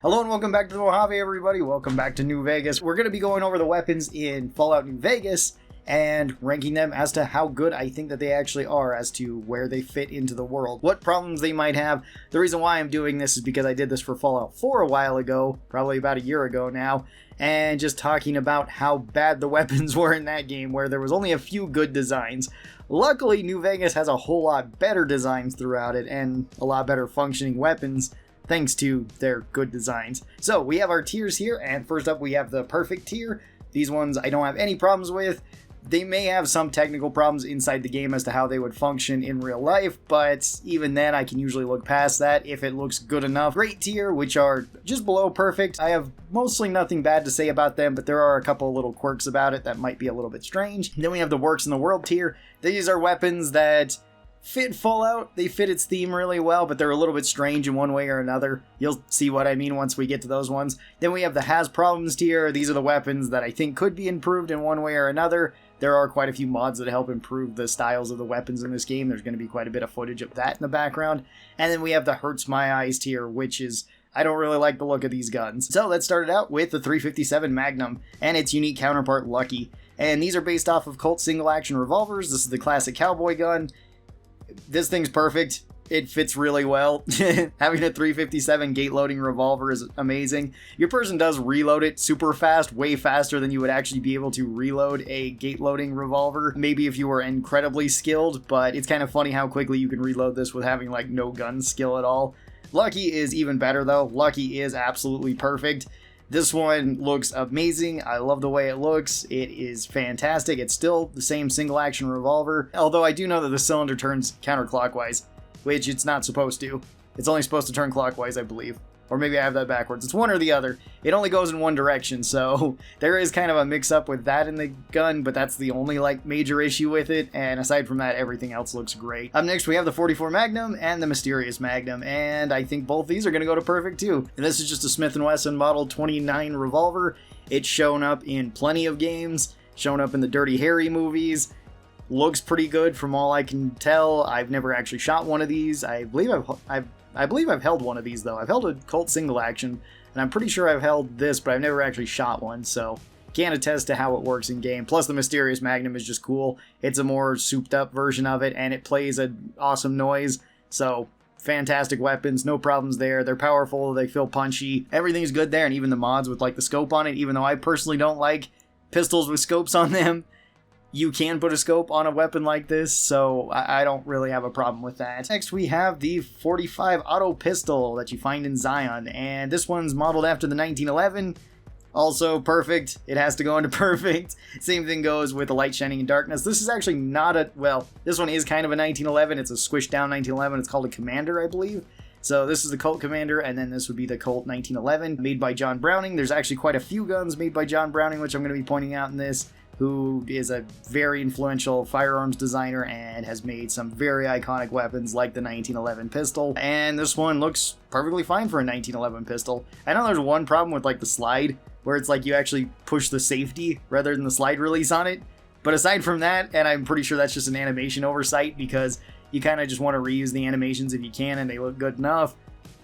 Hello and welcome back to the Mojave, everybody. Welcome back to New Vegas. We're going to be going over the weapons in Fallout New Vegas and ranking them as to how good I think that they actually are, as to where they fit into the world, what problems they might have. The reason why I'm doing this is because I did this for Fallout 4 a while ago, probably about a year ago now, and just talking about how bad the weapons were in that game, where there was only a few good designs. Luckily, New Vegas has a whole lot better designs throughout it and a lot better functioning weapons, thanks to their good designs. So we have our tiers here, and first up we have the perfect tier. These ones I don't have any problems with. They may have some technical problems inside the game as to how they would function in real life, but even then I can usually look past that if it looks good enough. Great tier, which are just below perfect. I have mostly nothing bad to say about them, but there are a couple little quirks about it that might be a little bit strange. Then we have the works in the world tier. These are weapons that fit Fallout. They fit its theme really well, but they're a little bit strange in one way or another. You'll see what I mean once we get to those ones. Then we have the has problems tier. These are the weapons that I think could be improved in one way or another. There are quite a few mods that help improve the styles of the weapons in this game. There's going to be quite a bit of footage of that in the background. And then we have the hurts my eyes tier, which is, I don't really like the look of these guns. So let's start it out with the 357 Magnum and its unique counterpart Lucky. And these are based off of Colt single action revolvers. This is the classic cowboy gun. This thing's perfect. It fits really well. Having a 357 gate loading revolver is amazing. Your person does reload it super fast, way faster than you would actually be able to reload a gate loading revolver. Maybe if you were incredibly skilled, but it's kind of funny how quickly you can reload this with having like no gun skill at all. Lucky is even better though. Lucky is absolutely perfect. This one looks amazing. I love the way it looks. It is fantastic. It's still the same single action revolver, although I do know that the cylinder turns counterclockwise, which it's not supposed to. It's only supposed to turn clockwise, I believe. Or maybe I have that backwards. It's one or the other. It only goes in one direction, so there is kind of a mix-up with that in the gun, but that's the only major issue with it, and aside from that, everything else looks great. Up next, we have the 44 Magnum and the Mysterious Magnum, and I think both these are going to go to perfect too. And this is just a Smith & Wesson Model 29 revolver. It's shown up in plenty of games, shown up in the Dirty Harry movies. Looks pretty good from all I can tell. I've never actually shot one of these. I believe I've held one of these though. I've held a Colt single action, and I'm pretty sure I've held this, but I've never actually shot one, so can't attest to how it works in game. Plus the Mysterious Magnum is just cool. It's a more souped up version of it, and it plays an awesome noise, so fantastic weapons, no problems there. They're powerful, they feel punchy, everything's good there, and even the mods with the scope on it, even though I personally don't like pistols with scopes on them, you can put a scope on a weapon like this, so I don't really have a problem with that. Next, we have the 45 Auto Pistol that you find in Zion, and this one's modeled after the 1911. Also perfect. It has to go into perfect. Same thing goes with the Light Shining in Darkness. This is actually not this one is kind of a 1911. It's a squished down 1911. It's called a Commander, I believe. So this is the Colt Commander, and then this would be the Colt 1911, made by John Browning. There's actually quite a few guns made by John Browning, which I'm going to be pointing out in this, who is a very influential firearms designer and has made some very iconic weapons like the 1911 pistol. And this one looks perfectly fine for a 1911 pistol. I know there's one problem with the slide, where it's you actually push the safety rather than the slide release on it. But aside from that, and I'm pretty sure that's just an animation oversight because you kind of just want to reuse the animations if you can and they look good enough,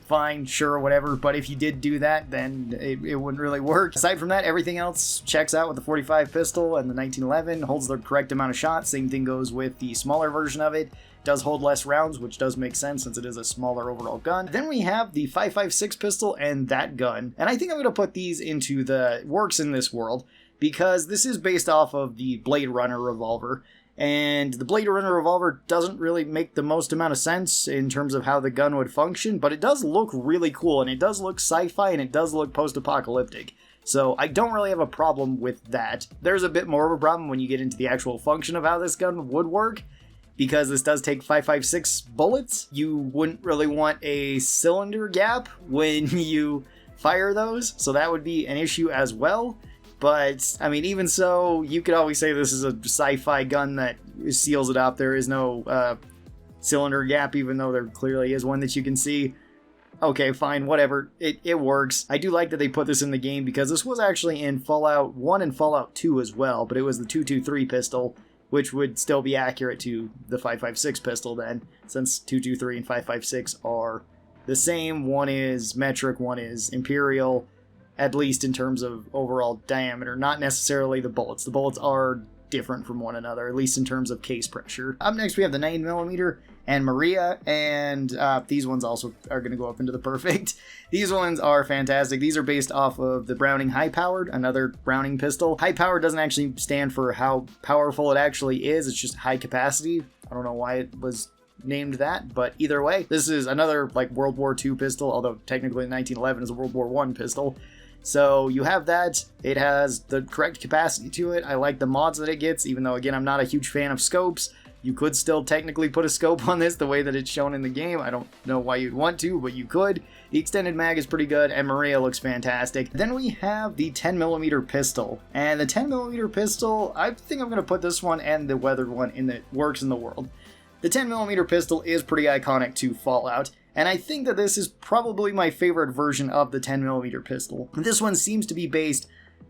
fine, sure, whatever, but if you did do that, then it wouldn't really work. Aside from that, everything else checks out with the 45 pistol, and the 1911 holds the correct amount of shots. Same thing goes with the smaller version of it. Does hold less rounds, which does make sense since it is a smaller overall gun. Then we have the 5.56 pistol and that gun, and I think I'm going to put these into the works in this world because this is based off of the Blade Runner revolver. And the Blade Runner revolver doesn't really make the most amount of sense in terms of how the gun would function, but it does look really cool, and it does look sci-fi, and it does look post-apocalyptic. So I don't really have a problem with that. There's a bit more of a problem when you get into the actual function of how this gun would work, because this does take 5.56 bullets. You wouldn't really want a cylinder gap when you fire those, so that would be an issue as well. But, I mean, even so, you could always say this is a sci-fi gun that seals it up. There is no cylinder gap, even though there clearly is one that you can see. Okay, fine, whatever. It works. I do like that they put this in the game because this was actually in Fallout 1 and Fallout 2 as well, but it was the 223 pistol, which would still be accurate to the 5.56 pistol then, since 223 and 5.56 are the same. One is metric, one is imperial, at least in terms of overall diameter, not necessarily the bullets. The bullets are different from one another, at least in terms of case pressure. Up next, we have the 9mm and Maria, and these ones also are going to go up into the perfect. These ones are fantastic. These are based off of the Browning high-powered, another Browning pistol. High-powered doesn't actually stand for how powerful it actually is, it's just high capacity. I don't know why it was named that, but either way, this is another like World War II pistol, although technically 1911 is a World War I pistol. So you have that, it has the correct capacity to it. I like the mods that it gets, even though again I'm not a huge fan of scopes. You could still technically put a scope on this the way that it's shown in the game. I don't know why you'd want to, but you could. The extended mag is pretty good, and Maria looks fantastic. Then we have the 10mm pistol. And the 10mm pistol, I think I'm going to put this one and the weathered one in the works in the world. The 10mm pistol is pretty iconic to Fallout, and I think that this is probably my favorite version of the 10mm pistol. This one seems to be based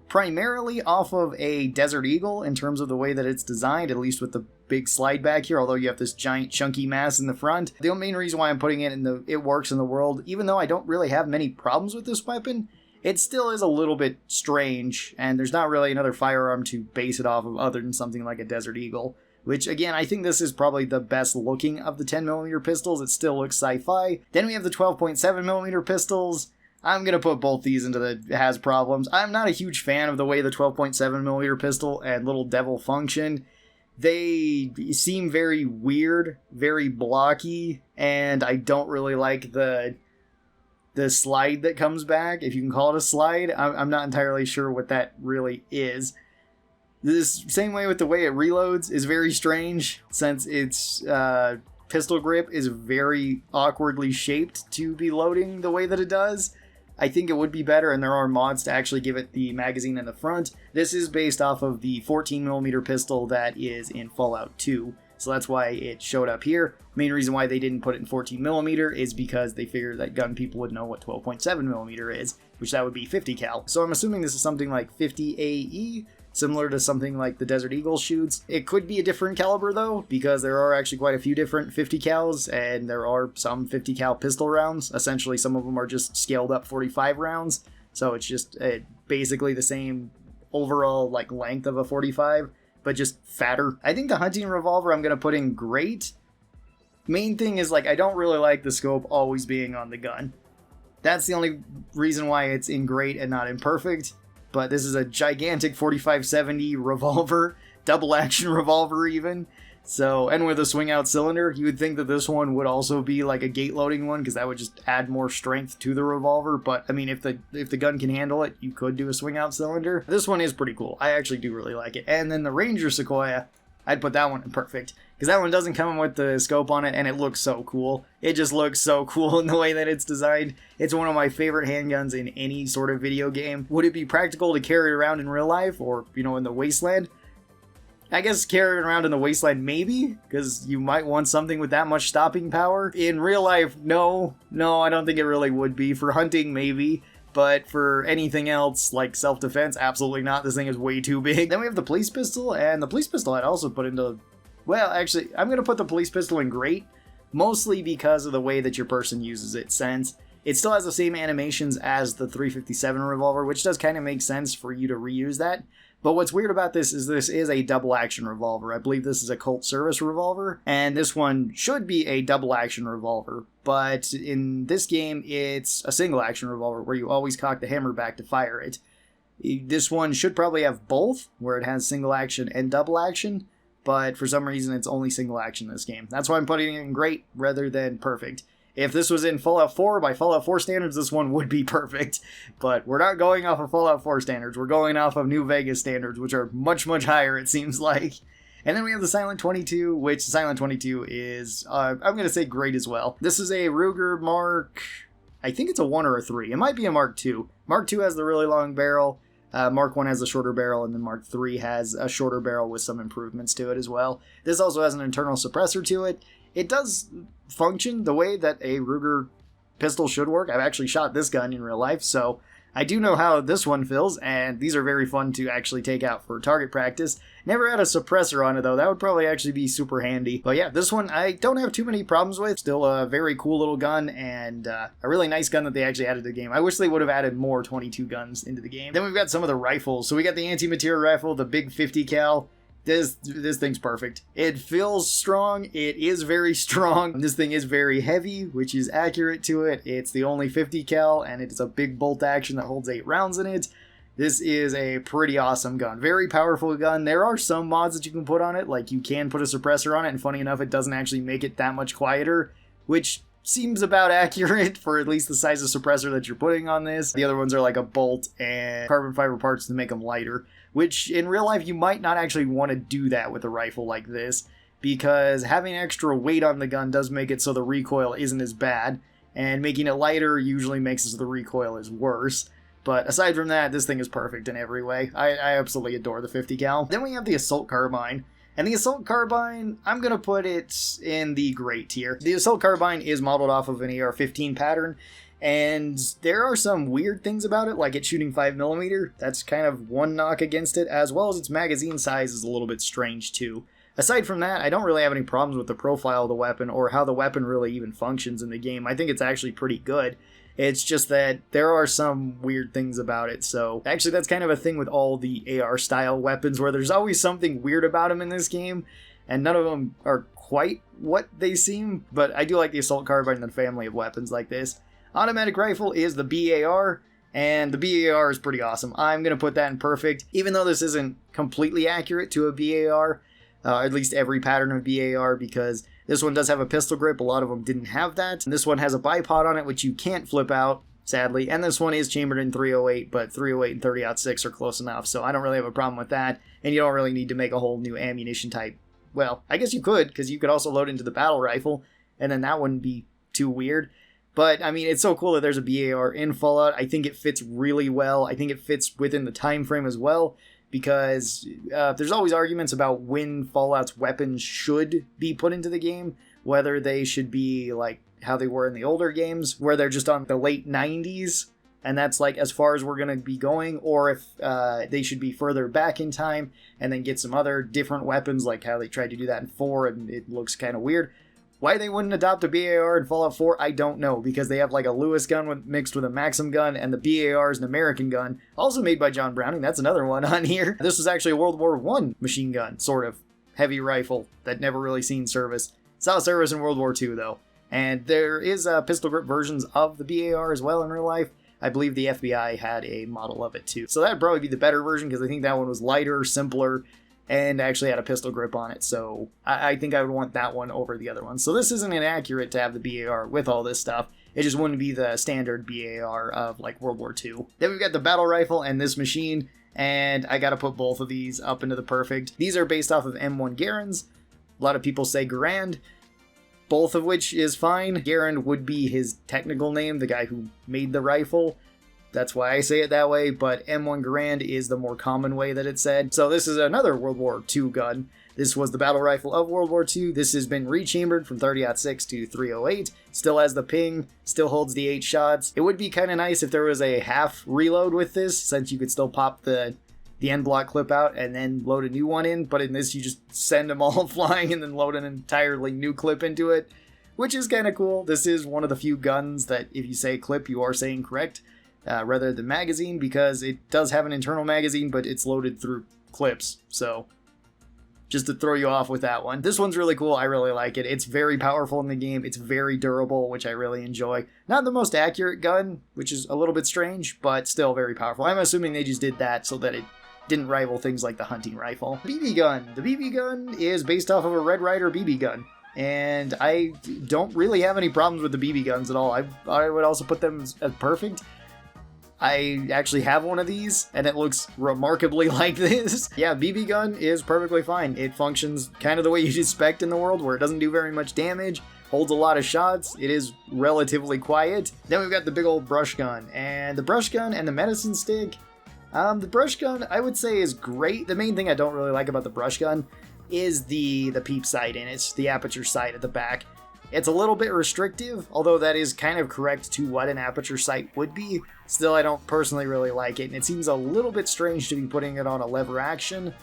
primarily off of a Desert Eagle in terms of the way that it's designed, at least with the big slide back here, although you have this giant chunky mass in the front. The main reason why I'm putting it in the it works in the world, even though I don't really have many problems with this weapon, it still is a little bit strange, and there's not really another firearm to base it off of other than something like a Desert Eagle. Which, again, I think this is probably the best looking of the 10mm pistols. It still looks sci-fi. Then we have the 12.7mm pistols. I'm going to put both these into the has problems. I'm not a huge fan of the way the 12.7mm pistol and Little Devil function. They seem very weird, very blocky, and I don't really like the slide that comes back, if you can call it a slide. I'm not entirely sure what that really is. This same way with the way it reloads is very strange, since its pistol grip is very awkwardly shaped to be loading the way that it does. I think it would be better, and there are mods to actually give it the magazine in the front. This is based off of the 14mm pistol that is in Fallout 2, so that's why it showed up here. Main reason why they didn't put it in 14mm is because they figured that gun people would know what 12.7mm is, which that would be 50 cal. So I'm assuming this is something like 50 AE, similar to something like the Desert Eagle shoots. It could be a different caliber though, because there are actually quite a few different 50 cals, and there are some 50 cal pistol rounds. Essentially, some of them are just scaled up 45 rounds, so it's just basically the same overall like length of a 45, but just fatter. I think the hunting revolver I'm going to put in great. Main thing is, like, I don't really like the scope always being on the gun. That's the only reason why it's in great and not in perfect. But this is a gigantic 4570 revolver, double action revolver even. So, and with a swing out cylinder, you would think that this one would also be like a gate loading one, because that would just add more strength to the revolver. But I mean, if the gun can handle it, you could do a swing out cylinder. This one is pretty cool. I actually do really like it. And then the Ranger Sequoia, I'd put that one in perfect, because that one doesn't come with the scope on it, and it looks so cool. It just looks so cool in the way that it's designed. It's one of my favorite handguns in any sort of video game. Would it be practical to carry it around in real life, or, you know, in the wasteland? I guess carry it around in the wasteland, maybe, because you might want something with that much stopping power. In real life, no, I don't think it really would be. For hunting, maybe. But for anything else, like self-defense, absolutely not. This thing is way too big. Then we have the police pistol, and the police pistol I'd also put into... Well, actually, I'm going to put the police pistol in great, mostly because of the way that your person uses it, since it still has the same animations as the 357 revolver, which does kind of make sense for you to reuse that. But what's weird about this is a double action revolver. I believe this is a Colt service revolver, and this one should be a double action revolver. But in this game, it's a single action revolver where you always cock the hammer back to fire it. This one should probably have both, where it has single action and double action, but for some reason it's only single action in this game. That's why I'm putting it in great rather than perfect. If this was in Fallout 4, by Fallout 4 standards, this one would be perfect. But we're not going off of Fallout 4 standards. We're going off of New Vegas standards, which are much, much higher, it seems like. And then we have the Silent 22, which Silent 22 is, I'm going to say great as well. This is a Ruger Mark... I think it's a 1 or a 3. It might be a Mark 2. Mark 2 has the really long barrel. Mark 1 has a shorter barrel, and then Mark 3 has a shorter barrel with some improvements to it as well. This also has an internal suppressor to it. It does function the way that a Ruger pistol should work. I've actually shot this gun in real life, so I do know how this one feels, and these are very fun to actually take out for target practice. Never had a suppressor on it, though. That would probably actually be super handy. But yeah, this one I don't have too many problems with. Still a very cool little gun, and a really nice gun that they actually added to the game. I wish they would have added more 22 guns into the game. Then we've got some of the rifles. So we got the anti-material rifle, the big 50 cal. This thing's perfect. It feels strong. It is very strong. This thing is very heavy, which is accurate to it. It's the only 50 cal, and it's a big bolt action that holds 8 rounds in it. This is a pretty awesome gun. Very powerful gun. There are some mods that you can put on it, like you can put a suppressor on it, and funny enough, it doesn't actually make it that much quieter, which seems about accurate for at least the size of suppressor that you're putting on this. The other ones are like a bolt and carbon fiber parts to make them lighter, which in real life you might not actually want to do that with a rifle like this, because having extra weight on the gun does make it so the recoil isn't as bad, and making it lighter usually makes it so the recoil is worse. But aside from that, this thing is perfect in every way. I absolutely adore the 50 cal. Then we have the assault carbine. And the assault carbine, I'm going to put it in the great tier. The assault carbine is modeled off of an AR-15 pattern, and there are some weird things about it, like it shooting 5mm. That's kind of one knock against it, as well as its magazine size is a little bit strange too. Aside from that, I don't really have any problems with the profile of the weapon or how the weapon really even functions in the game. I think it's actually pretty good. It's just that there are some weird things about it, so actually that's kind of a thing with all the AR-style weapons, where there's always something weird about them in this game, and none of them are quite what they seem, but I do like the assault carbine and the family of weapons like this. Automatic rifle is the BAR, and the BAR is pretty awesome. I'm going to put that in perfect, even though this isn't completely accurate to a BAR, at least every pattern of BAR, because this one does have a pistol grip. A lot of them didn't have that. And this one has a bipod on it, which you can't flip out, sadly. And this one is chambered in 308, but 308 and 30-06 are close enough, so I don't really have a problem with that. And you don't really need to make a whole new ammunition type. Well, I guess you could, because you could also load into the battle rifle, and then that wouldn't be too weird. But, I mean, it's so cool that there's a BAR in Fallout. I think it fits really well. I think it fits within the time frame as well, because there's always arguments about when Fallout's weapons should be put into the game, whether they should be like how they were in the older games, where they're just on the late 90s, and that's like as far as we're going to be going, or if they should be further back in time and then get some other different weapons, like how they tried to do that in 4 and it looks kind of weird. Why they wouldn't adopt a BAR in Fallout 4, I don't know, because they have like a Lewis gun mixed with a Maxim gun, and the BAR is an American gun, also made by John Browning. That's another one on here. This was actually a World War I machine gun, sort of, heavy rifle that never really seen service. Saw service in World War II, though. And there is pistol grip versions of the BAR as well in real life. I believe the FBI had a model of it, too. So that'd probably be the better version, because I think that one was lighter, simpler, and actually had a pistol grip on it, so I think I would want that one over the other one. So this isn't inaccurate to have the BAR with all this stuff. It just wouldn't be the standard BAR of like World War II. Then we've got the battle rifle and this machine, and I gotta put both of these up into the perfect. These are based off of M1 Garand's. A lot of people say Garand, both of which is fine. Garand would be his technical name, the guy who made the rifle. That's why I say it that way, but M1 Garand is the more common way that it's said. So this is another World War II gun. This was the battle rifle of World War II. This has been rechambered from 30-06 to 308. Still has the ping, still holds the 8 shots. It would be kind of nice if there was a half reload with this, since you could still pop the end block clip out and then load a new one in, but in this you just send them all flying and then load an entirely new clip into it, which is kind of cool. This is one of the few guns that if you say clip, you are saying correct. Rather than magazine, because it does have an internal magazine, but it's loaded through clips, so just to throw you off with that one. This one's really cool. I really like it. It's very powerful in the game. It's very durable, which I really enjoy. Not the most accurate gun, which is a little bit strange, but still very powerful. I'm assuming they just did that so that it didn't rival things like the hunting rifle. BB gun. The BB gun is based off of a Red Ryder BB gun, and I don't really have any problems with the BB guns at all. I would also put them as perfect. I actually have one of these, and it looks remarkably like this. Yeah, BB gun is perfectly fine. It functions kind of the way you'd expect in the world, where it doesn't do very much damage, holds a lot of shots, it is relatively quiet. Then we've got the big old brush gun, and the brush gun and the medicine stick. The brush gun, I would say, is great. The main thing I don't really like about the brush gun is the peep sight in it. It's the aperture sight at the back. It's a little bit restrictive, although that is kind of correct to what an aperture sight would be. Still, I don't personally really like it, and it seems a little bit strange to be putting it on a lever action.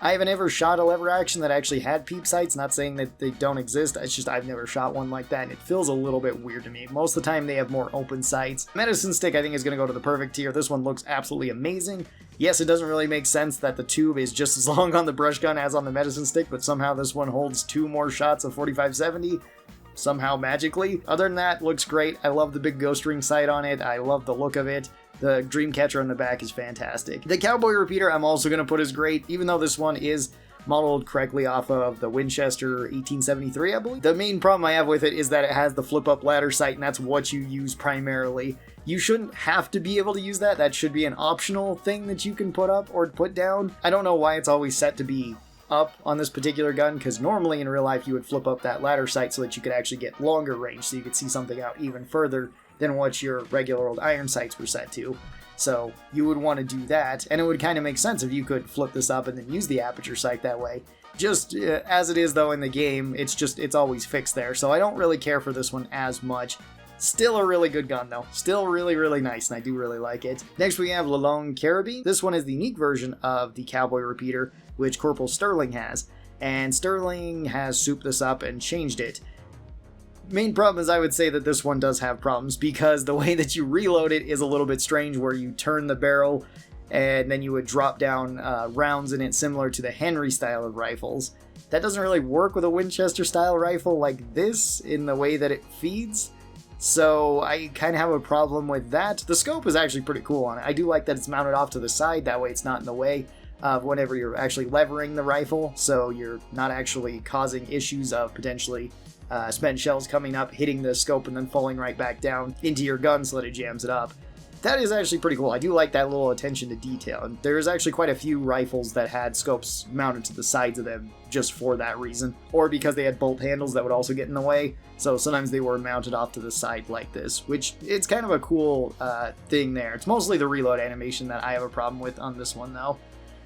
I haven't ever shot a lever action that actually had peep sights, not saying that they don't exist, it's just I've never shot one like that, and it feels a little bit weird to me. Most of the time they have more open sights. Medicine stick I think is going to go to the perfect tier. This one looks absolutely amazing. Yes, it doesn't really make sense that the tube is just as long on the brush gun as on the medicine stick, but somehow this one holds 2 more shots of 45-70. Somehow magically. Other than that, looks great. I love the big ghost ring sight on it. I love the look of it. The dream catcher on the back is fantastic. The cowboy repeater I'm also going to put as great, even though this one is modeled correctly off of the Winchester 1873, I believe. The main problem I have with it is that it has the flip-up ladder sight, and that's what you use primarily. You shouldn't have to be able to use that. That should be an optional thing that you can put up or put down. I don't know why it's always set to be up on this particular gun, because normally in real life you would flip up that ladder sight so that you could actually get longer range, so you could see something out even further than what your regular old iron sights were set to. So you would want to do that, and it would kind of make sense if you could flip this up and then use the aperture sight that way. Just as it is though in the game, it's always fixed there, so I don't really care for this one as much. Still a really good gun though. Still really, really nice, and I do really like it. Next we have Lalone Carabine. This one is the unique version of the cowboy repeater, which Corporal Sterling has. And Sterling has souped this up and changed it. Main problem is I would say that this one does have problems, because the way that you reload it is a little bit strange, where you turn the barrel and then you would drop down rounds in it, similar to the Henry style of rifles. That doesn't really work with a Winchester style rifle like this in the way that it feeds. So I kind of have a problem with that. The scope is actually pretty cool on it. I do like that it's mounted off to the side, that way it's not in the way of whenever you're actually levering the rifle, so you're not actually causing issues of potentially spent shells coming up, hitting the scope, and then falling right back down into your gun so that it jams it up. That is actually pretty cool. I do like that little attention to detail, and there's actually quite a few rifles that had scopes mounted to the sides of them just for that reason, or because they had bolt handles that would also get in the way, so sometimes they were mounted off to the side like this, which it's kind of a cool thing there. It's mostly the reload animation that I have a problem with on this one though.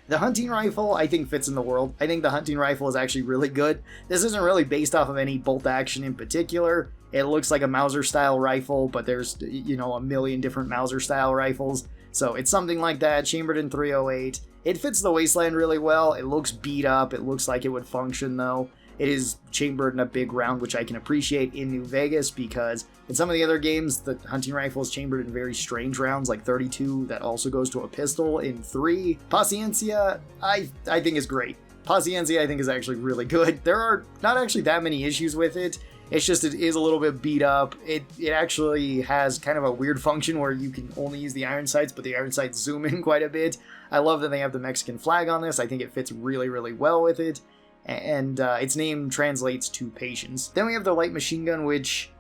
The hunting rifle, I think, fits in the world. I think the hunting rifle is actually really good. This isn't really based off of any bolt action in particular. It looks like a Mauser-style rifle, but there's, you know, a million different Mauser-style rifles. So it's something like that, chambered in .308. It fits the wasteland really well. It looks beat up. It looks like it would function, though. It is chambered in a big round, which I can appreciate in New Vegas, because in some of the other games, the hunting rifle is chambered in very strange rounds, like 32, that also goes to a pistol in 3. Paciencia, I think is great. Paciencia, I think, is actually really good. There are not actually that many issues with it. It's just it is a little bit beat up. It actually has kind of a weird function where you can only use the iron sights, but the iron sights zoom in quite a bit. I love that they have the Mexican flag on this. I think it fits really, really well with it. And its name translates to patience. Then we have the light machine gun, which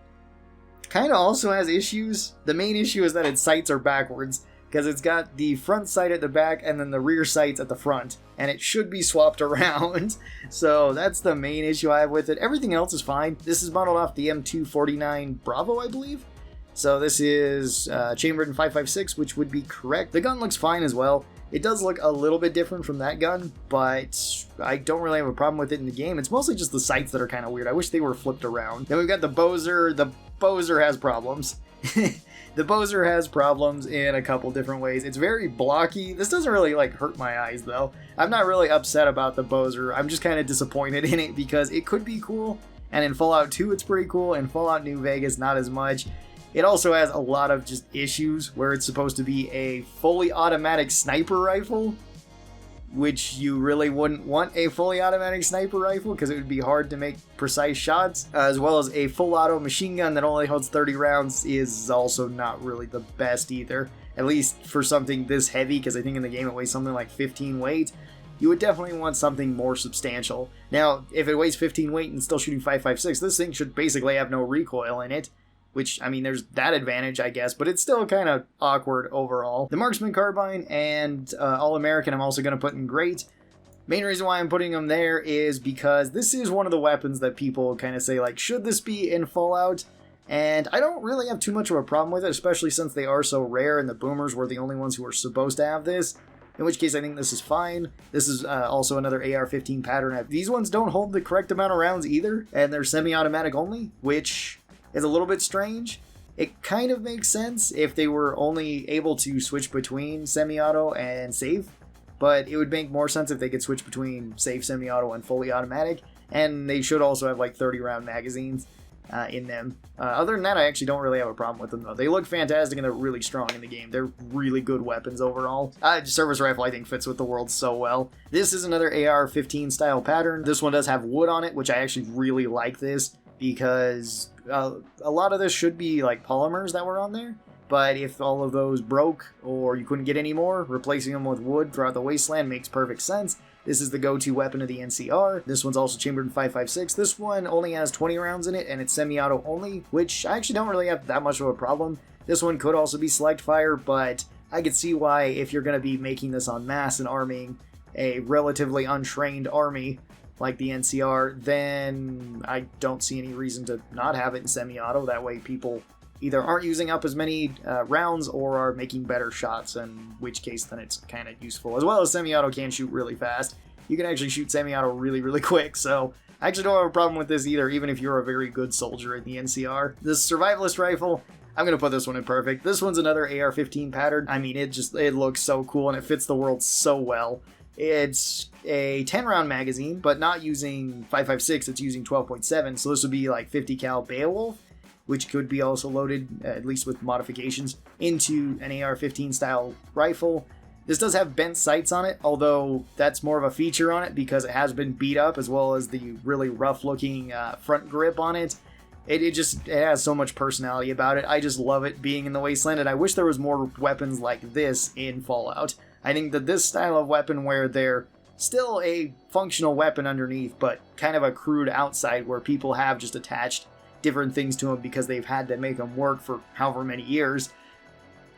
kind of also has issues. The main issue is that its sights are backwards, because it's got the front sight at the back and then the rear sights at the front, and it should be swapped around. So that's the main issue I have with it. Everything else is fine. This is modeled off the M249 Bravo, I believe. So this is chambered in .556, which would be correct. The gun looks fine as well. It does look a little bit different from that gun, but I don't really have a problem with it in the game. It's mostly just the sights that are kind of weird. I wish they were flipped around. Then we've got the Bozer. The Bozer has problems. The Bozer has problems in a couple different ways. It's very blocky. This doesn't really hurt my eyes though. I'm not really upset about the Bozer. I'm just kind of disappointed in it because it could be cool. And in Fallout 2 it's pretty cool. In Fallout New Vegas not as much. It also has a lot of just issues where it's supposed to be a fully automatic sniper rifle, which you really wouldn't want a fully automatic sniper rifle because it would be hard to make precise shots, as well as a full auto machine gun that only holds 30 rounds is also not really the best either, at least for something this heavy, because I think in the game it weighs something like 15 weight. You would definitely want something more substantial. Now, if it weighs 15 weight and still shooting .556, this thing should basically have no recoil in it. Which, I mean, there's that advantage, I guess, but it's still kind of awkward overall. The Marksman Carbine and All-American I'm also going to put in great. Main reason why I'm putting them there is because this is one of the weapons that people kind of say, should this be in Fallout? And I don't really have too much of a problem with it, especially since they are so rare and the boomers were the only ones who were supposed to have this. in which case I think this is fine. This is also another AR-15 pattern. These ones don't hold the correct amount of rounds either, and they're semi-automatic only, which is a little bit strange. It kind of makes sense if they were only able to switch between semi-auto and safe, but it would make more sense if they could switch between safe, semi-auto, and fully automatic, and they should also have like 30-round magazines in them. Other than that, I actually don't really have a problem with them, though. They look fantastic, and they're really strong in the game. They're really good weapons overall. Service rifle, I think, fits with the world so well. This is another AR-15 style pattern. This one does have wood on it, which I actually really like this, because a lot of this should be like polymers that were on there, but if all of those broke or you couldn't get any more, replacing them with wood throughout the wasteland makes perfect sense. This is the go-to weapon of the NCR. This one's also chambered in 5.56. This one only has 20 rounds in it, and it's semi-auto only, which I actually don't really have that much of a problem. This one could also be select fire, but I could see why, if you're going to be making this en masse and arming a relatively untrained army like the NCR, then I don't see any reason to not have it in semi-auto. That way people either aren't using up as many rounds or are making better shots, in which case then it's kind of useful. As well as semi-auto can shoot really fast. You can actually shoot semi-auto really, really quick, so I actually don't have a problem with this either, even if you're a very good soldier in the NCR. This survivalist rifle, I'm going to put this one in perfect. This one's another AR-15 pattern. I mean, it looks so cool, and it fits the world so well. It's a 10-round magazine, but not using 5.56, it's using 12.7, so this would be like 50 cal Beowulf, which could be also loaded, at least with modifications, into an AR-15 style rifle. This does have bent sights on it, although that's more of a feature on it because it has been beat up, as well as the really rough looking front grip on it. It has so much personality about it. I just love it being in the wasteland, and I wish there was more weapons like this in Fallout. I think that this style of weapon, where they're still a functional weapon underneath, but kind of a crude outside, where people have just attached different things to them because they've had to make them work for however many years,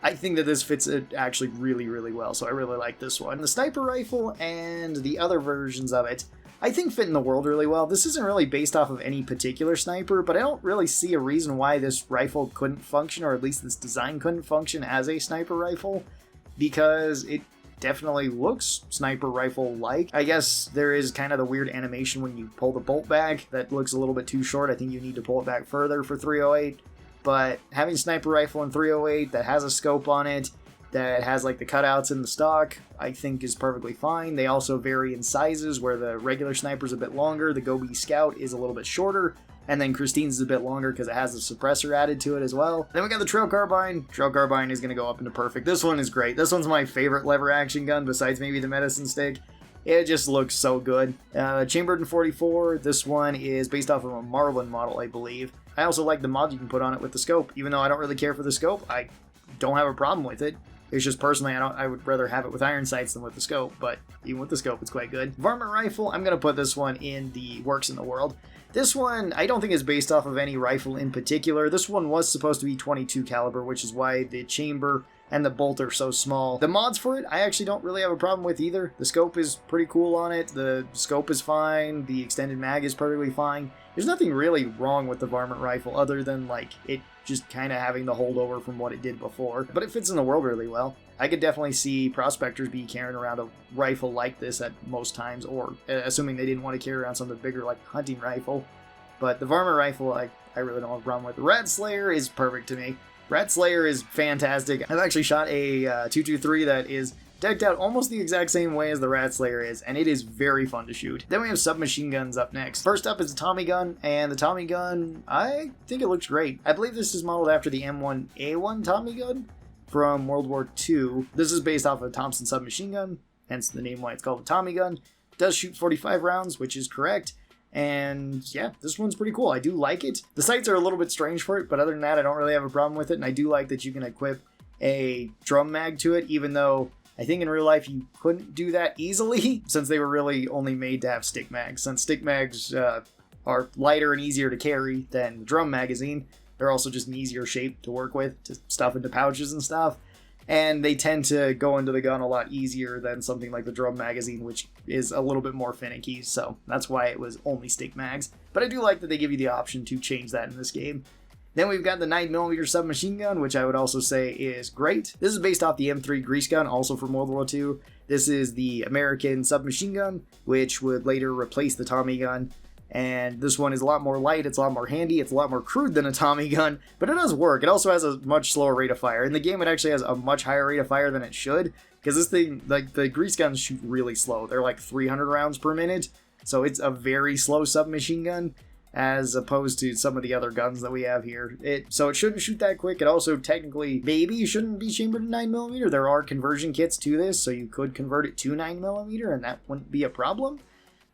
I think that this fits it actually really, really well, so I really like this one. The sniper rifle and the other versions of it, I think fit in the world really well. This isn't really based off of any particular sniper, but I don't really see a reason why this rifle couldn't function, or at least this design couldn't function as a sniper rifle, because it definitely looks sniper rifle-like. I guess there is kind of the weird animation when you pull the bolt back that looks a little bit too short. I think you need to pull it back further for 308, but having sniper rifle in 308 that has a scope on it, that has like the cutouts in the stock, I think is perfectly fine. They also vary in sizes, where the regular sniper's a bit longer, the Gobi Scout is a little bit shorter, and then Christine's is a bit longer because it has the suppressor added to it as well. Then we got the Trail Carbine. Trail Carbine is going to go up into perfect. This one is great. This one's my favorite lever action gun, besides maybe the medicine stick. It just looks so good. Chambered in 44. This one is based off of a Marlin model, I believe. I also like the mod you can put on it with the scope. Even though I don't really care for the scope, I don't have a problem with it. It's just personally, I would rather have it with iron sights than with the scope, but even with the scope, it's quite good. Varmint rifle, I'm going to put this one in the works in the world. This one, I don't think is based off of any rifle in particular. This one was supposed to be 22 caliber, which is why the chamber and the bolt are so small. The mods for it, I actually don't really have a problem with either. The scope is pretty cool on it. The scope is fine. The extended mag is perfectly fine. There's nothing really wrong with the varmint rifle other than like it just kind of having the holdover from what it did before. But it fits in the world really well. I could definitely see prospectors be carrying around a rifle like this at most times, or assuming they didn't want to carry around something bigger like a hunting rifle. But the varmint rifle, I really don't have a problem with. The Rat Slayer is perfect to me. Rat Slayer is fantastic. I've actually shot a 223 that is decked out almost the exact same way as the Rat Slayer is, and it is very fun to shoot. Then we have submachine guns up next. First up is the Tommy gun, and the Tommy gun, I think it looks great. I believe this is modeled after the M1A1 Tommy gun from World War II. This is based off of a Thompson submachine gun, hence the name why it's called a Tommy gun. It does shoot 45 rounds, which is correct. And yeah, this one's pretty cool. I do like it. The sights are a little bit strange for it, but other than that, I don't really have a problem with it. And I do like that you can equip a drum mag to it, even though I think in real life you couldn't do that easily since they were really only made to have stick mags. Since stick mags are lighter and easier to carry than the drum magazine, they're also just an easier shape to work with, to stuff into pouches and stuff. And they tend to go into the gun a lot easier than something like the drum magazine, which is a little bit more finicky, so that's why it was only stick mags. But I do like that they give you the option to change that in this game. Then we've got the 9mm submachine gun, which I would also say is great. This is based off the M3 grease gun, also from World War II. This is the American submachine gun, which would later replace the Tommy gun. And this one is a lot more light, it's a lot more handy, it's a lot more crude than a Tommy gun, but it does work. It also has a much slower rate of fire. In the game, it actually has a much higher rate of fire than it should, because this thing, like, the grease guns shoot really slow. They're like 300 rounds per minute, so it's a very slow submachine gun, as opposed to some of the other guns that we have here. So it shouldn't shoot that quick. It also technically maybe shouldn't be chambered in 9mm. There are conversion kits to this, so you could convert it to 9mm, and that wouldn't be a problem.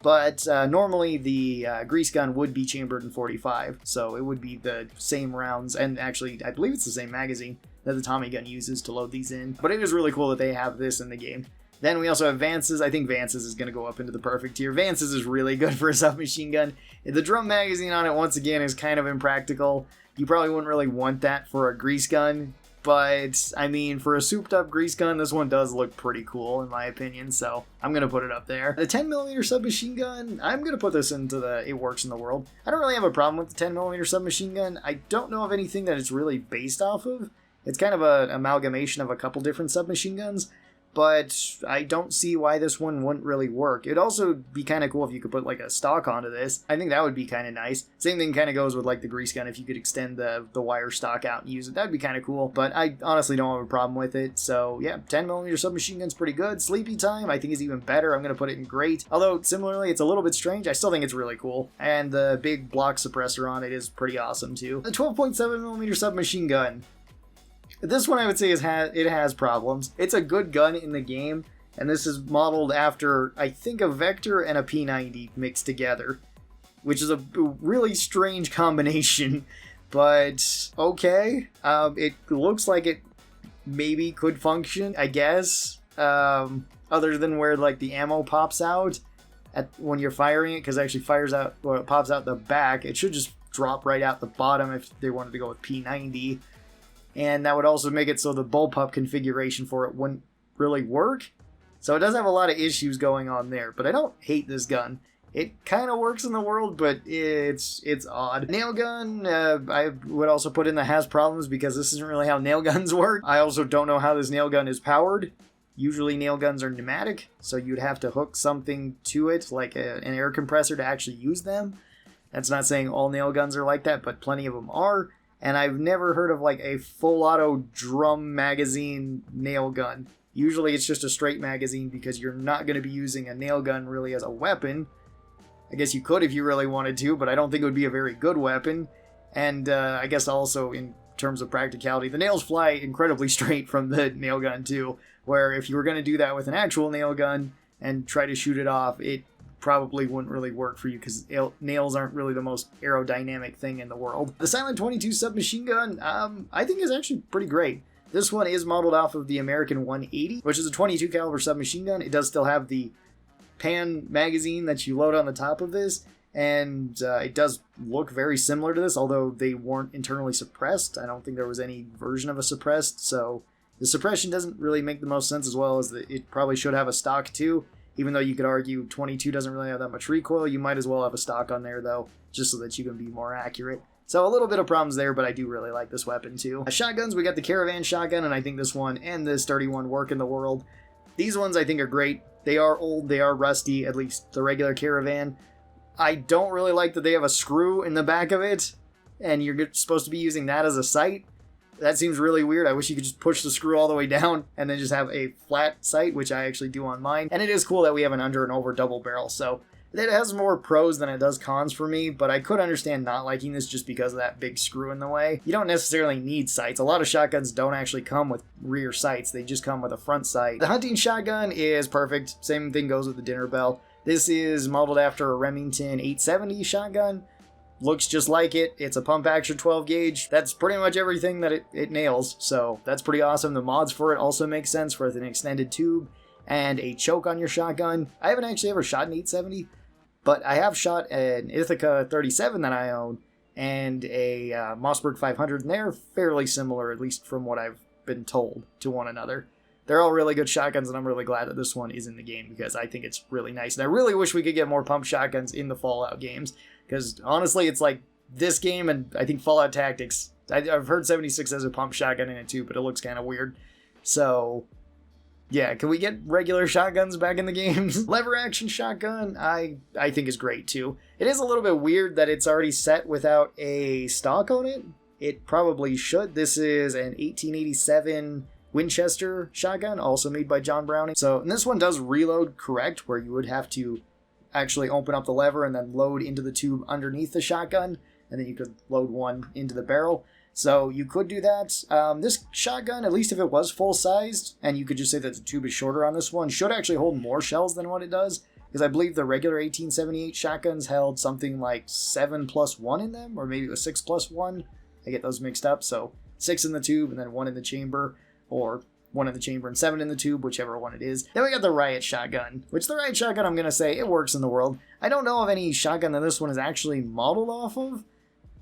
But normally the grease gun would be chambered in 45, so it would be the same rounds, and actually I believe it's the same magazine that the Tommy gun uses to load these in. But it is really cool that they have this in the game. Then we also have Vance's. I think Vance's is going to go up into the perfect tier. Vance's is really good for a submachine gun. The drum magazine on it, once again, is kind of impractical. You probably wouldn't really want that for a grease gun. But, I mean, for a souped up grease gun, this one does look pretty cool, in my opinion. So, I'm going to put it up there. The 10mm submachine gun, I'm going to put this into the it works in the world. I don't really have a problem with the 10mm submachine gun. I don't know of anything that it's really based off of. It's kind of an amalgamation of a couple different submachine guns. But I don't see why this one wouldn't really work. It'd also be kind of cool if you could put like a stock onto this. I think that would be kind of nice. Same thing kind of goes with like the grease gun. If you could extend the wire stock out and use it, that'd be kind of cool. But I honestly don't have a problem with it. So yeah, 10mm submachine gun's pretty good. Sleepy time I think is even better. I'm going to put it in great. Although similarly, it's a little bit strange. I still think it's really cool. And the big block suppressor on it is pretty awesome too. The 12.7mm submachine gun. This one I would say it has problems. It's a good gun in the game, and this is modeled after, I think, a Vector and a P90 mixed together, which is a really strange combination, but okay. It looks like it maybe could function, I guess, other than where like the ammo pops out when you're firing it, because it actually fires out, or it pops out the back. It should just drop right out the bottom if they wanted to go with P90. And that would also make it so the bullpup configuration for it wouldn't really work. So it does have a lot of issues going on there, but I don't hate this gun. It kind of works in the world, but it's odd. Nail gun, I would also put in the has problems because this isn't really how nail guns work. I also don't know how this nail gun is powered. Usually nail guns are pneumatic, so you'd have to hook something to it, like an air compressor, to actually use them. That's not saying all nail guns are like that, but plenty of them are. And I've never heard of like a full auto drum magazine nail gun. Usually it's just a straight magazine because you're not going to be using a nail gun really as a weapon. I guess you could if you really wanted to, but I don't think it would be a very good weapon. And I guess also in terms of practicality, the nails fly incredibly straight from the nail gun too. Where if you were going to do that with an actual nail gun and try to shoot it off, it probably wouldn't really work for you because nails aren't really the most aerodynamic thing in the world. The Silent 22 submachine gun, I think is actually pretty great. This one is modeled off of the American 180, which is a 22 caliber submachine gun. It does still have the pan magazine that you load on the top of this, and it does look very similar to this, although they weren't internally suppressed. I don't think there was any version of a suppressed, so the suppression doesn't really make the most sense, as well as it probably should have a stock too. Even though you could argue 22 doesn't really have that much recoil, you might as well have a stock on there, though, just so that you can be more accurate. So a little bit of problems there, but I do really like this weapon, too. Shotguns, we got the Caravan shotgun, and I think this one and the sturdy one work in the world. These ones I think are great. They are old, they are rusty, at least the regular Caravan. I don't really like that they have a screw in the back of it, and you're supposed to be using that as a sight. That seems really weird. I wish you could just push the screw all the way down and then just have a flat sight, which I actually do on mine. And it is cool that we have an under and over double barrel, so it has more pros than it does cons for me, but I could understand not liking this just because of that big screw in the way. You don't necessarily need sights. A lot of shotguns don't actually come with rear sights. They just come with a front sight. The hunting shotgun is perfect. Same thing goes with the dinner bell. This is modeled after a Remington 870 shotgun. Looks just like it. It's a pump action 12 gauge. That's pretty much everything that it nails, so that's pretty awesome. The mods for it also make sense with an extended tube and a choke on your shotgun. I haven't actually ever shot an 870, but I have shot an Ithaca 37 that I own and a Mossberg 500, and they're fairly similar, at least from what I've been told, to one another. They're all really good shotguns, and I'm really glad that this one is in the game because I think it's really nice. And I really wish we could get more pump shotguns in the Fallout games because honestly, it's like this game, and I think Fallout Tactics, I've heard 76 has a pump shotgun in it too, but it looks kind of weird. So, yeah, can we get regular shotguns back in the games? Lever action shotgun, I think is great too. It is a little bit weird that it's already set without a stock on it. It probably should. This is an 1887 Winchester shotgun, also made by John Browning. So, and this one does reload correct, where you would have to actually open up the lever and then load into the tube underneath the shotgun, and then you could load one into the barrel. So you could do that. This shotgun, at least if it was full-sized, and you could just say that the tube is shorter on this one, should actually hold more shells than what it does, because I believe the regular 1878 shotguns held something like 7+1 in them, or maybe it was 6+1. I get those mixed up, so 6 in the tube and then 1 in the chamber, or 1 in the chamber and 7 in the tube, whichever one it is. Then we got the riot shotgun, which the riot shotgun, I'm going to say, it works in the world. I don't know of any shotgun that this one is actually modeled off of,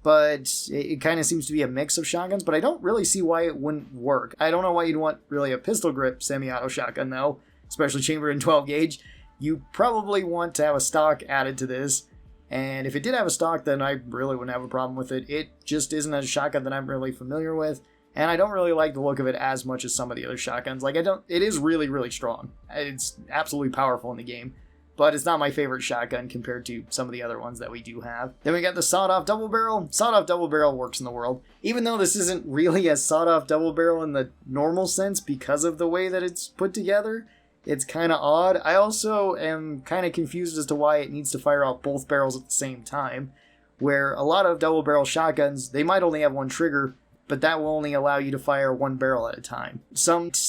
but it kind of seems to be a mix of shotguns, but I don't really see why it wouldn't work. I don't know why you'd want really a pistol grip semi-auto shotgun though, especially chambered in 12 gauge. You probably want to have a stock added to this, and if it did have a stock, then I really wouldn't have a problem with it. It just isn't a shotgun that I'm really familiar with, and I don't really like the look of it as much as some of the other shotguns. Like, it is really, really strong. It's absolutely powerful in the game, but it's not my favorite shotgun compared to some of the other ones that we do have. Then we got the sawed-off double barrel. Sawed-off double barrel works in the world, even though this isn't really a sawed-off double barrel in the normal sense because of the way that it's put together. It's kind of odd. I also am kind of confused as to why it needs to fire out both barrels at the same time, where a lot of double barrel shotguns, they might only have one trigger, but that will only allow you to fire one barrel at a time.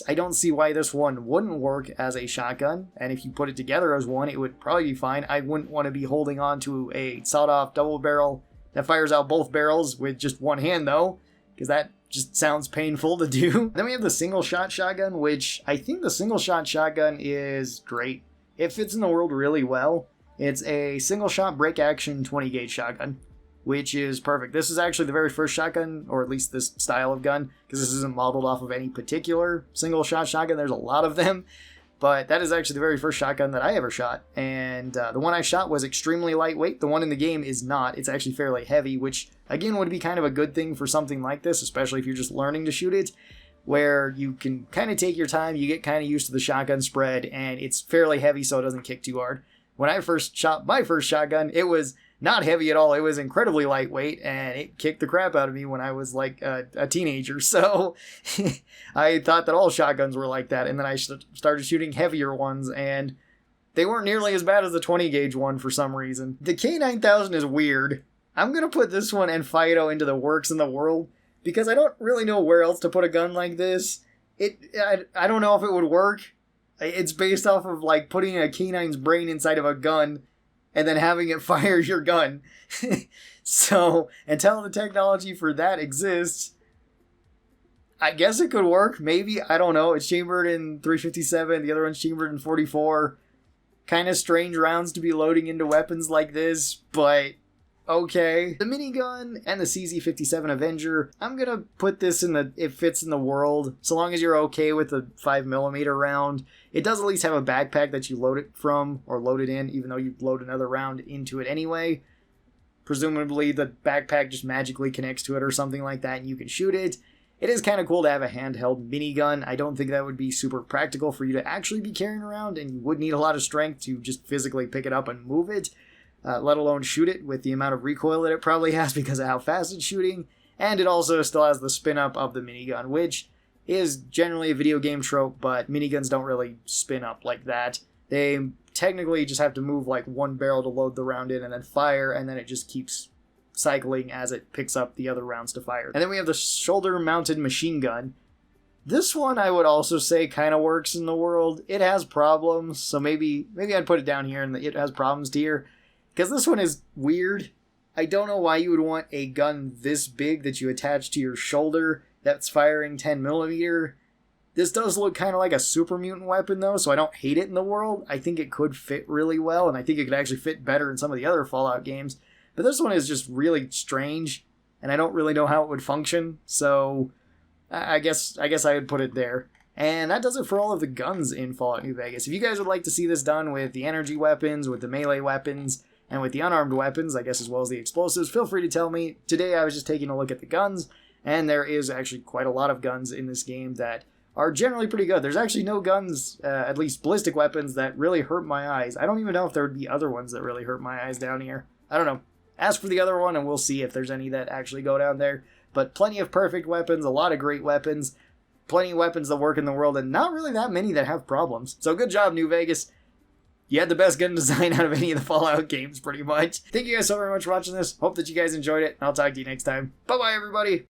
I don't see why this one wouldn't work as a shotgun, and if you put it together as one, it would probably be fine. I wouldn't want to be holding on to a sawed-off double barrel that fires out both barrels with just one hand, though, because that just sounds painful to do. Then we have the single-shot shotgun, which I think the single-shot shotgun is great. It fits in the world really well. It's a single-shot break-action 20-gauge shotgun, which is perfect. This is actually the very first shotgun, or at least this style of gun, because this isn't modeled off of any particular single-shot shotgun. There's a lot of them, but that is actually the very first shotgun that I ever shot, and the one I shot was extremely lightweight. The one in the game is not. It's actually fairly heavy, which, again, would be kind of a good thing for something like this, especially if you're just learning to shoot it, where you can kind of take your time, you get kind of used to the shotgun spread, and it's fairly heavy so it doesn't kick too hard. When I first shot my first shotgun, it was not heavy at all. It was incredibly lightweight, and it kicked the crap out of me when I was like a teenager. So I thought that all shotguns were like that, and then I started shooting heavier ones, and they weren't nearly as bad as the 20 gauge one for some reason. The K9000 is weird. I'm going to put this one and Fido into the works in the world, because I don't really know where else to put a gun like this. I don't know if it would work. It's based off of like putting a canine's brain inside of a gun and then having it fire your gun. So, until the technology for that exists, I guess it could work. Maybe. I don't know. It's chambered in 357. The other one's chambered in 44. Kind of strange rounds to be loading into weapons like this, but okay. The minigun and the CZ57 Avenger, I'm going to put this in it fits in the world, so long as you're okay with the 5mm round. It does at least have a backpack that you load it from, or load it in, even though you load another round into it anyway. Presumably the backpack just magically connects to it or something like that, and you can shoot it. It is kind of cool to have a handheld minigun. I don't think that would be super practical for you to actually be carrying around, and you would need a lot of strength to just physically pick it up and move it. Let alone shoot it with the amount of recoil that it probably has because of how fast it's shooting. And it also still has the spin up of the minigun, which is generally a video game trope, but miniguns don't really spin up like that. They technically just have to move like one barrel to load the round in and then fire, and then it just keeps cycling as it picks up the other rounds to fire. And then we have the shoulder mounted machine gun. This one I would also say kind of works in the world. It has problems, so maybe I'd put it down here and it has problems tier. Because this one is weird. I don't know why you would want a gun this big that you attach to your shoulder that's firing 10mm. This does look kind of like a super mutant weapon though, so I don't hate it in the world. I think it could fit really well, and I think it could actually fit better in some of the other Fallout games. But this one is just really strange, and I don't really know how it would function, so I guess I would put it there. And that does it for all of the guns in Fallout New Vegas. If you guys would like to see this done with the energy weapons, with the melee weapons, And with the unarmed weapons, I guess as well as the explosives, feel free to tell me. Today I was just taking a look at the guns, and there is actually quite a lot of guns in this game that are generally pretty good. There's actually no guns, at least ballistic weapons, that really hurt my eyes. I don't even know if there would be other ones that really hurt my eyes down here. I don't know. Ask for the other one and we'll see if there's any that actually go down there. But plenty of perfect weapons, a lot of great weapons, plenty of weapons that work in the world, and not really that many that have problems. So good job, New Vegas. You had the best gun design out of any of the Fallout games, pretty much. Thank you guys so very much for watching this. Hope that you guys enjoyed it, and I'll talk to you next time. Bye-bye, everybody!